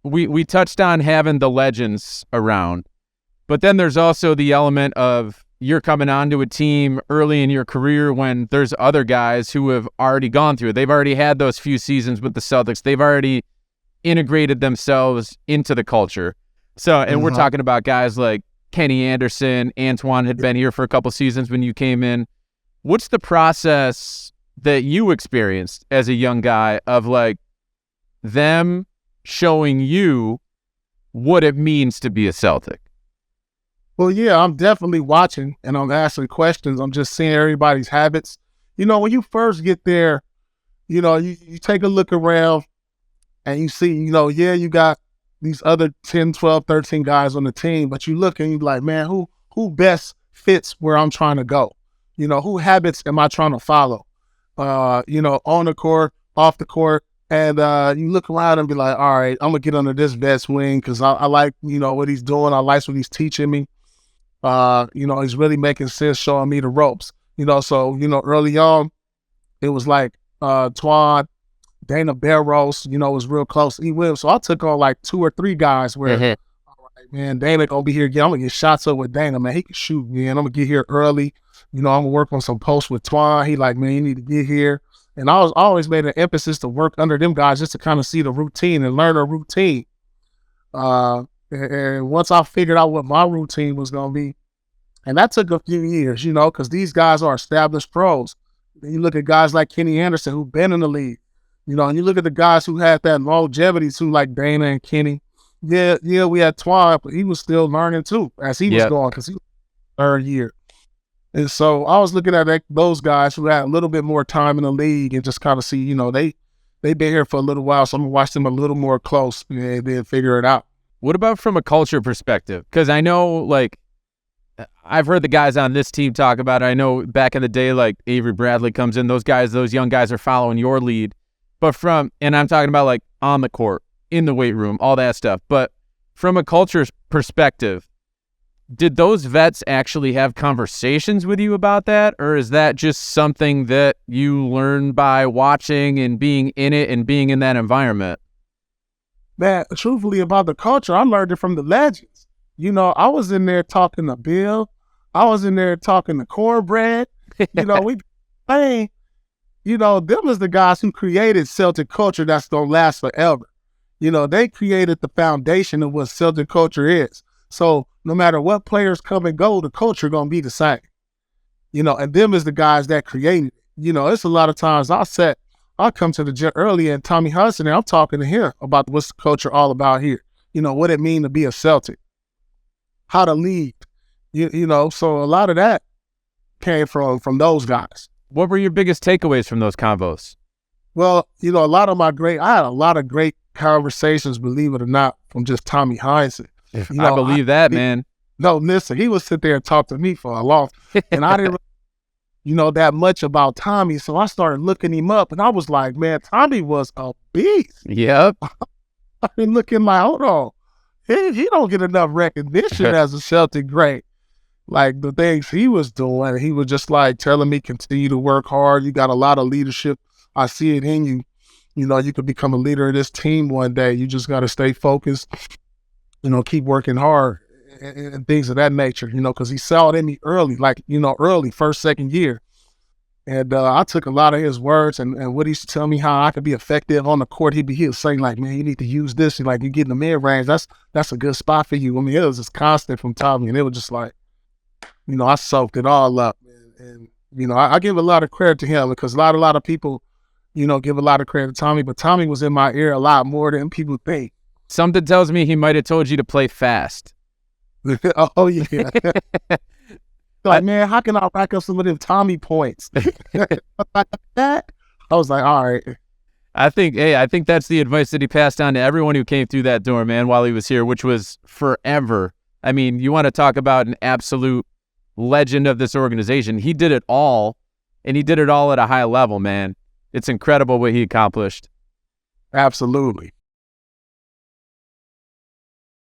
we touched on having the legends around, but then there's also the element of you're coming onto a team early in your career when there's other guys who have already gone through it. They've already had those few seasons with the Celtics. They've already integrated themselves into the culture. So, and we're talking about guys like Kenny Anderson, Antoine had been here for a couple seasons when you came in. What's the process that you experienced as a young guy of like them showing you what it means to be a Celtic? Well, yeah, I'm definitely watching and I'm asking questions. I'm just seeing everybody's habits. When you first get there, you take a look around and you see, yeah, you got these other 10, 12, 13 guys on the team, but you look and you're like, man, who best fits where I'm trying to go? Who habits am I trying to follow? On the court, off the court. And you look around and be like, all right, I'm going to get under this vet's wing because I like, what he's doing. I like what he's teaching me. He's really making sense, showing me the ropes. So, early on, it was like Antoine, Dana Barros, was real close to E. Williams. So I took on like 2 or 3 guys where, all right, man, Dana going to be here again. I'm going to get shots up with Dana, man. He can shoot, man. I'm going to get here early. I'm going to work on some posts with Twan. He like, man, you need to get here. And I was always made an emphasis to work under them guys just to kind of see the routine and learn a routine. And once I figured out what my routine was going to be, and that took a few years, because these guys are established pros. Then you look at guys like Kenny Anderson who've been in the league, and you look at the guys who had that longevity too, like Dana and Kenny. Yeah, we had Twan, but he was still learning too as he was going because he was third year. And so I was looking at those guys who had a little bit more time in the league and just kind of see, they've been here for a little while, so I'm going to watch them a little more close and then figure it out. What about from a culture perspective? Because I know, like, I've heard the guys on this team talk about it. I know back in the day, like, Avery Bradley comes in. Those young guys are following your lead. But and I'm talking about, like, on the court, in the weight room, all that stuff. But from a culture perspective, did those vets actually have conversations with you about that? Or is that just something that you learn by watching and being in it and being in that environment? Man, truthfully about the culture, I learned it from the legends. I was in there talking to Bill. I was in there talking to Cornbread. We playing. Them was the guys who created Celtic culture that's going to last forever. They created the foundation of what Celtic culture is. So no matter what players come and go, the culture going to be the same. And them is the guys that created it. It's a lot of times I'll come to the gym early and Tommy Heinsohn, and I'm talking to him about what's the culture all about here. What it mean to be a Celtic, how to lead, so a lot of that came from those guys. What were your biggest takeaways from those convos? Well, I had a lot of great conversations, believe it or not, from just Tommy Heinsohn. I believe that, man. No, listen, he would sit there and talk to me for a long time. And I didn't that much about Tommy. So I started looking him up and I was like, man, Tommy was a beast. Yep. I've been looking like, hold on. He don't get enough recognition as a Celtic great. Like the things he was doing, he was just like telling me, continue to work hard. You got a lot of leadership. I see it in you. You could become a leader of this team one day. You just got to stay focused. Keep working hard and things of that nature, because he saw it in me early, early, first, second year. And I took a lot of his words and what he used to tell me how I could be effective on the court. He was saying like, man, you need to use this. And like, you get in the mid-range, that's a good spot for you. I mean, it was just constant from Tommy. And it was just like, I soaked it all up. And I give a lot of credit to him because a lot of people, give a lot of credit to Tommy. But Tommy was in my ear a lot more than people think. Something tells me he might have told you to play fast. Oh, yeah. Like, man, how can I rack up some of them Tommy points? I was like, all right. I think that's the advice that he passed on to everyone who came through that door, man, while he was here, which was forever. I mean, you want to talk about an absolute legend of this organization. He did it all, and he did it all at a high level, man. It's incredible what he accomplished. Absolutely.